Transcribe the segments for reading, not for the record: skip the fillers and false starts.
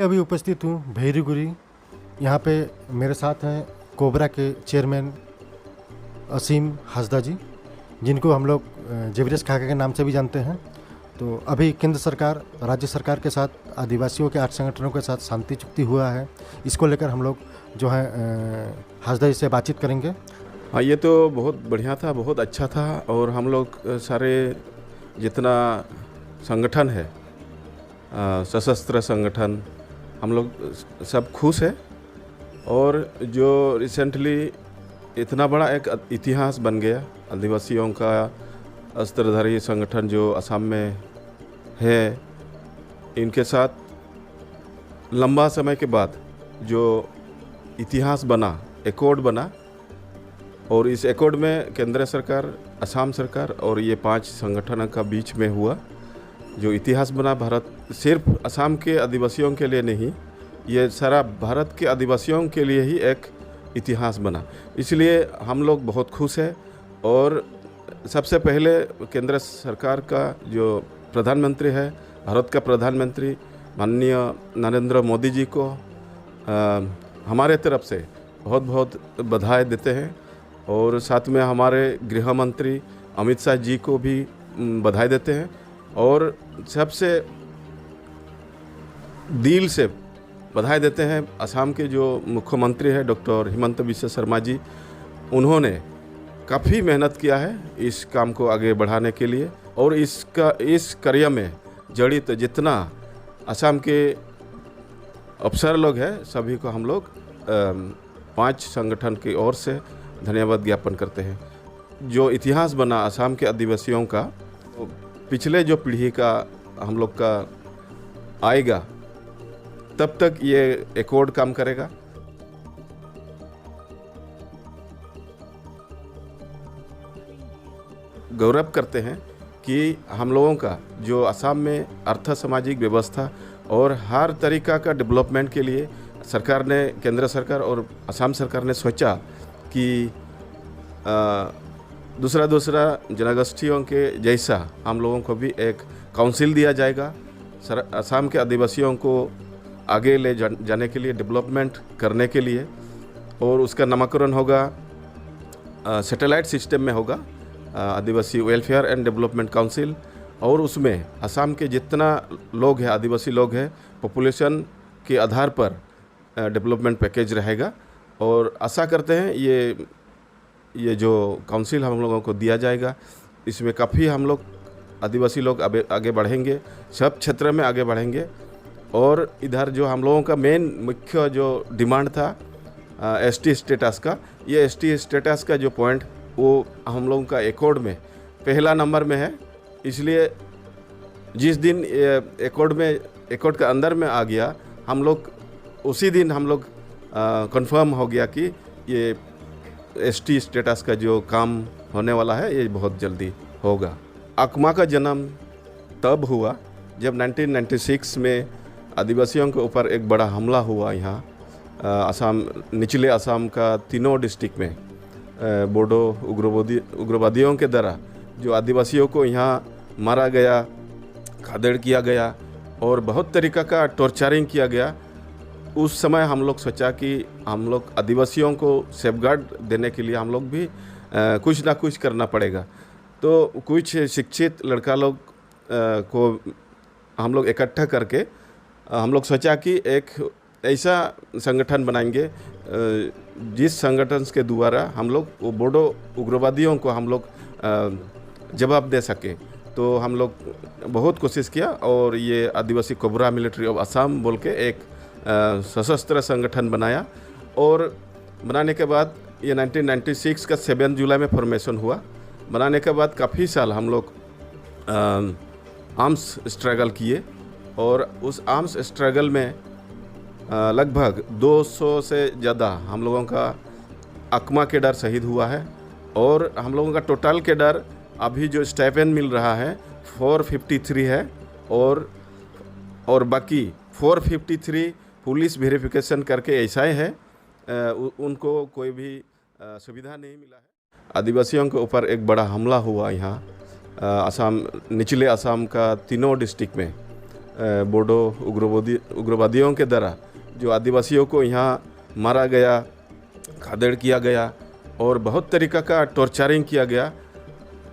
अभी उपस्थित हूँ भैरीगुड़ी। यहाँ पे मेरे साथ हैं कोबरा के चेयरमैन असीम हासदा जी, जिनको हम लोग जेवरेस खाका के नाम से भी जानते हैं। तो अभी केंद्र सरकार, राज्य सरकार के साथ आदिवासियों के 8 संगठनों के साथ शांति चुक्ति हुआ है। इसको लेकर हम लोग जो है हासदा जी से बातचीत करेंगे। हाँ, ये तो बहुत बढ़िया था, बहुत अच्छा था। और हम लोग सारे जितना संगठन है, सशस्त्र संगठन, हम लोग सब खुश है। और जो रिसेंटली इतना बड़ा एक इतिहास बन गया, आदिवासियों का अस्त्रधारी संगठन जो असम में है, इनके साथ लंबा समय के बाद जो इतिहास बना, एकॉर्ड बना। और इस एकॉर्ड में केंद्र सरकार, असम सरकार और ये 5 संगठनों का बीच में हुआ जो इतिहास बना। भारत सिर्फ असम के आदिवासियों के लिए नहीं, ये सारा भारत के आदिवासियों के लिए ही एक इतिहास बना। इसलिए हम लोग बहुत खुश हैं। और सबसे पहले केंद्र सरकार का जो प्रधानमंत्री है, भारत का प्रधानमंत्री माननीय नरेंद्र मोदी जी को हमारे तरफ से बहुत बहुत बधाई देते हैं। और साथ में हमारे गृह मंत्री अमित शाह जी को भी बधाई देते हैं। और सबसे दिल से बधाई देते हैं असम के जो मुख्यमंत्री हैं डॉक्टर हिमंत बिस्वा शर्मा जी। उन्होंने काफ़ी मेहनत किया है इस काम को आगे बढ़ाने के लिए। और इस कार्य में जड़ित जितना असम के अफसर लोग हैं, सभी को हम लोग 5 संगठन की ओर से धन्यवाद ज्ञापन करते हैं। जो इतिहास बना असम के आदिवासियों का, तो पिछले जो पीढ़ी का हम लोग का आएगा, तब तक ये एकॉर्ड काम करेगा। गौरव करते हैं कि हम लोगों का जो असम में अर्थ सामाजिक व्यवस्था और हर तरीका का डेवलपमेंट के लिए सरकार ने, केंद्र सरकार और असम सरकार ने सोचा कि दूसरा जनगोष्ठियों के जैसा हम लोगों को भी एक काउंसिल दिया जाएगा असम के आदिवासियों को आगे ले जाने के लिए, डेवलपमेंट करने के लिए। और उसका नामकरण होगा, सैटेलाइट सिस्टम में होगा, आदिवासी वेलफेयर एंड डेवलपमेंट काउंसिल। और उसमें असम के जितना लोग हैं, आदिवासी लोग हैं, पॉपुलेशन के आधार पर डेवलपमेंट पैकेज रहेगा। और आशा करते हैं ये जो काउंसिल हम लोगों को दिया जाएगा, इसमें काफ़ी हम लोग आदिवासी लोग आगे बढ़ेंगे, सब क्षेत्र में आगे बढ़ेंगे। और इधर जो हम लोगों का मुख्य जो डिमांड था एसटी स्टेटस का, ये एसटी स्टेटस का जो पॉइंट, वो हम लोगों का एकॉर्ड में पहला नंबर में है। इसलिए जिस दिन एकॉर्ड का अंदर में आ गया, हम लोग उसी दिन हम लोग कंफर्म हो गया कि ये एसटी स्टेटस का जो काम होने वाला है, ये बहुत जल्दी होगा। अकमा का जन्म तब हुआ जब 1996 में आदिवासियों के ऊपर एक बड़ा हमला हुआ। यहाँ असम, निचले असम का तीनों डिस्ट्रिक्ट में बोडो उग्रवादियों के द्वारा जो आदिवासियों को यहाँ मारा गया, खादड़ किया गया और बहुत तरीक़ा का टॉर्चरिंग किया गया। उस समय हम लोग सोचा कि हम लोग आदिवासियों को सेफगार्ड देने के लिए हम लोग भी कुछ ना कुछ करना पड़ेगा। तो कुछ शिक्षित लड़का लोग को हम लोग इकट्ठा करके हम लोग सोचा कि एक ऐसा संगठन बनाएंगे जिस संगठन के द्वारा हम लोग वो बोडो उग्रवादियों को हम लोग जवाब दे सके। तो हम लोग बहुत कोशिश किया और ये आदिवासी कोबरा मिलिट्री ऑफ असम बोल के एक सशस्त्र संगठन बनाया। और बनाने के बाद ये 1996 का 7 जुलाई में फॉर्मेशन हुआ। बनाने के बाद काफ़ी साल हम लोग आर्म्स स्ट्रगल किए। और उस आर्म्स स्ट्रगल में लगभग 200 से ज़्यादा हम लोगों का अकमा कैडर शहीद हुआ है। और हम लोगों का टोटल कैडर अभी जो स्टाइपेंड मिल रहा है 453 है। और बाकी 453 पुलिस वेरिफिकेशन करके ऐसा ही है, उनको कोई भी सुविधा नहीं मिला है। आदिवासियों के ऊपर एक बड़ा हमला हुआ यहाँ असम, निचले असम का तीनों डिस्ट्रिक्ट में बोडो उग्रवादियों के द्वारा जो आदिवासियों को यहाँ मारा गया, खादड़ किया गया और बहुत तरीक़ा का टॉर्चरिंग किया गया,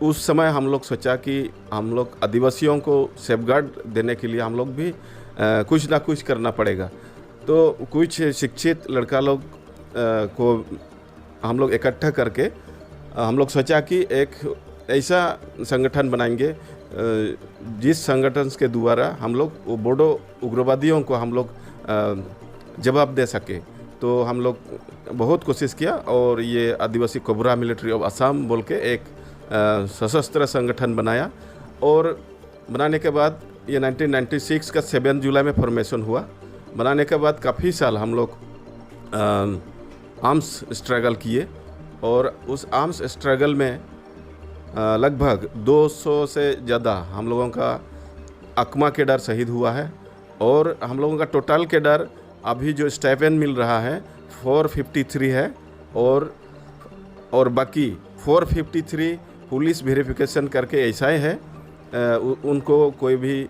उस समय हम लोग सोचा कि हम लोग आदिवासियों को सेफगार्ड देने के लिए हम लोग भी कुछ ना कुछ करना पड़ेगा। तो कुछ शिक्षित लड़का लोग को हम लोग इकट्ठा करके हम लोग सोचा कि एक ऐसा संगठन बनाएंगे जिस संगठन के द्वारा हम लोग वो बोडो उग्रवादियों को हम लोग जवाब दे सके। तो हम लोग बहुत कोशिश किया और ये आदिवासी कोबरा मिलिट्री ऑफ असम बोल के एक सशस्त्र संगठन बनाया और बनाने के बाद ये 1996 का 7 जुलाई में फॉर्मेशन हुआ। बनाने के बाद काफ़ी साल हम लोग आर्म्स स्ट्रगल किए और उस आर्म्स स्ट्रगल में लगभग 200 से ज़्यादा हम लोगों का अकमा केडर शहीद हुआ है और हम लोगों का टोटल केडर अभी जो स्टाइपेंड मिल रहा है 453 है और बाकी 453 पुलिस वेरिफिकेशन करके ऐसा ही है, उनको कोई भी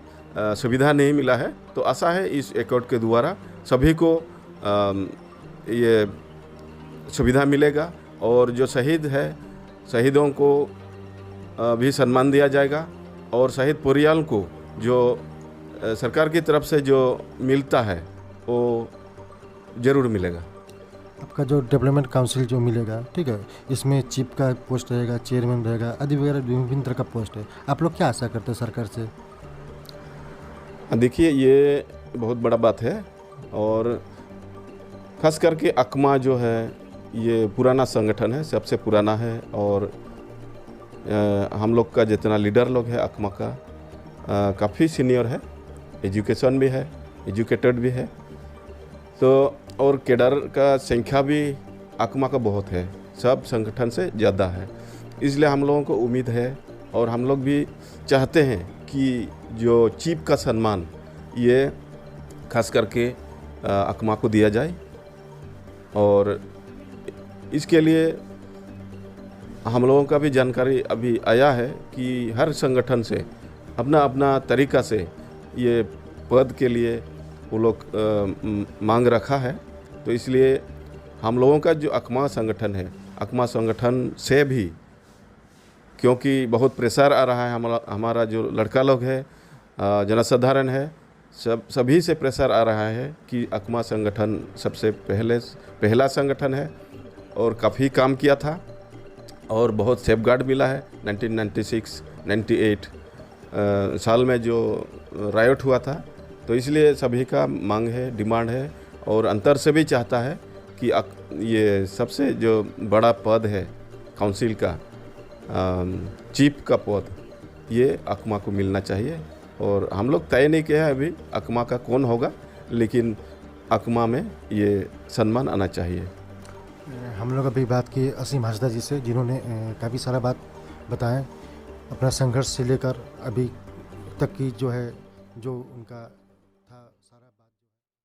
सुविधा नहीं मिला है। तो आशा है इस एकॉर्ड के द्वारा सभी को ये सुविधा मिलेगा और जो शहीद है शहीदों को भी सम्मान दिया जाएगा और शहीद परिवार को जो सरकार की तरफ से जो मिलता है वो ज़रूर मिलेगा। आपका जो डेवलपमेंट काउंसिल जो मिलेगा, ठीक है, इसमें चीफ का पोस्ट रहेगा, चेयरमैन रहेगा, आदि वगैरह विभिन्न तरह का पोस्ट है। आप लोग क्या आशा करते हैं सरकार से? देखिए ये बहुत बड़ा बात है और ख़ास करके अकमा जो है ये पुराना संगठन है, सबसे पुराना है और हम लोग का जितना लीडर लोग है अकमा का काफ़ी सीनियर है, एजुकेशन भी है, एजुकेटेड भी है। तो और केडर का संख्या भी अकमा का बहुत है, सब संगठन से ज़्यादा है। इसलिए हम लोगों को उम्मीद है और हम लोग भी चाहते हैं कि जो चीफ का सम्मान ये खास करके अकमा को दिया जाए और इसके लिए हम लोगों का भी जानकारी अभी आया है कि हर संगठन से अपना अपना तरीक़ा से ये पद के लिए वो लोग मांग रखा है। तो इसलिए हम लोगों का जो अकमा संगठन है, अकमा संगठन से भी क्योंकि बहुत प्रेशर आ रहा है, हमारा जो लड़का लोग है, जनसाधारण है, सभी से प्रेशर आ रहा है कि अकमा संगठन सबसे पहला संगठन है और काफ़ी काम किया था और बहुत सेफगार्ड मिला है। 1996-98 साल में जो रायोट हुआ था, तो इसलिए सभी का मांग है, डिमांड है और अंतर से भी चाहता है कि ये सबसे जो बड़ा पद है काउंसिल का, चीफ का पद, ये अकमा को मिलना चाहिए। और हम लोग तय नहीं किया है अभी अकमा का कौन होगा, लेकिन अकमा में ये सम्मान आना चाहिए। हम लोग अभी बात की असीम हासदा जी से, जिन्होंने काफ़ी सारा बात बताएं अपना संघर्ष से लेकर अभी तक की जो है, जो उनका